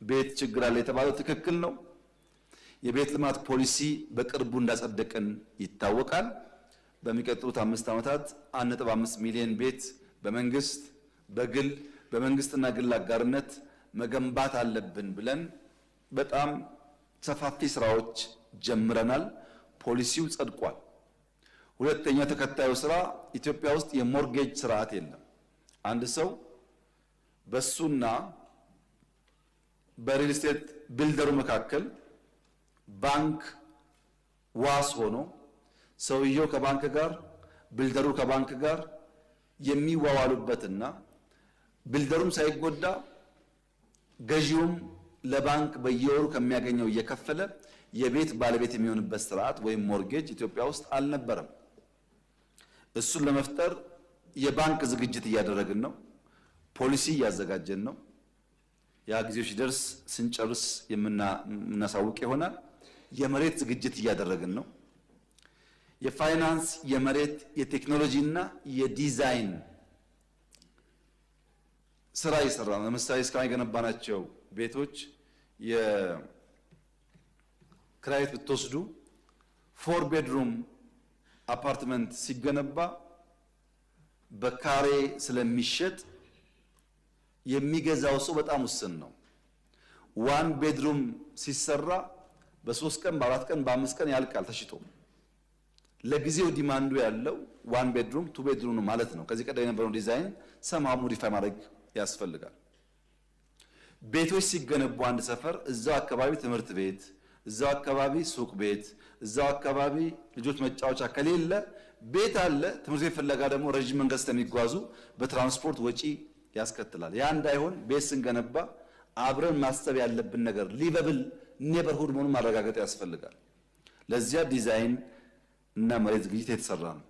ቤት ችግር አለ የተባለው ትክክል ነው። የቤት ልማት ፖሊሲ በቅርቡ እንዳጸደቀን ይታወቃል። በሚቀጥሉት 5 ዓመታት 1.5 ሚሊዮን ቤት በመንግስት በግል በመንግስትና ግል አጋርነት መገንባት አለብን ብለን በጣም ሰፋፊ ስራዎች ጀምረናል። ፖሊሲው ጸድቋል። ሁለተኛ ተከታዩ ስራ ኢትዮጵያ ውስጥ የሞርጌጅ ስርዓት የለም። አንድ ሰው በሱና በሪል ስቴት ቢልደሩ መካከል ባንክ ዋስ ሆኖ ሰውየው ከባንክ ጋር ቢልደሩ ከባንክ ጋር የሚዋዋሉበትና ቢልደሩም ሳይጎዳ ገዢውም ለባንክ በየወሩ ከሚያገኘው እየከፈለ የቤት ባለቤት የሚሆንበት ስርዓት ወይም ሞርጌጅ ኢትዮጵያ ውስጥ አልነበረም። እሱን ለመፍጠር የባንክ ዝግጅት እያደረግን ነው። ፖሊሲ እያዘጋጀን ነው። ያ ጊዜው ሲደርስ ስንጨርስ የምናሳውቅ ይሆናል። የመሬት ዝግጅት እያደረግን ነው። የፋይናንስ የመሬት የቴክኖሎጂና የዲዛይን ስራ እየሰራ ነው። ለምሳሌ እስካሁን የገነባናቸው ቤቶች የክራይ ቤት ብትወስዱ 4 ቤድሩም አፓርትመንት ሲገነባ በካሬ ስለሚሸጥ የሚገዛው ሰው በጣም ውስን ነው። 1 ቤድሩም ሲሰራ በ3 ቀን በ4 ቀን በ5 ቀን ያልቃል ተሽጦ። ለጊዜው ዲማንዱ ያለው 1 ቤድሩም 2 ቤድሩም ነው ማለት ነው። ከዚህ ቀደም የነበረው ዲዛይን ሰማው ሞዲፋይ ማድረግ ያስፈልጋል። ቤቶች ሲገነቡ አንድ ሰፈር እዛው አካባቢ ትምህርት ቤት፣ እዛው አካባቢ ሱቅ ቤት፣ እዛው አካባቢ ልጆች መጫወቻ ከሌለ ቤት አለ ትምህርት ቤት ፍለጋ ደግሞ ረጅም መንገድ ስለሚጓዙ በትራንስፖርት ወጪ ያስከትላል። ያ እንዳይሆን ቤት ስንገነባ አብረን ማሰብ ያለብን ነገር ሊቨብል ኔበርሁድ መሆኑን ማረጋገጥ ያስፈልጋል። ለዚያ ዲዛይን እና መሬት ዝግጅት የተሰራ ነው።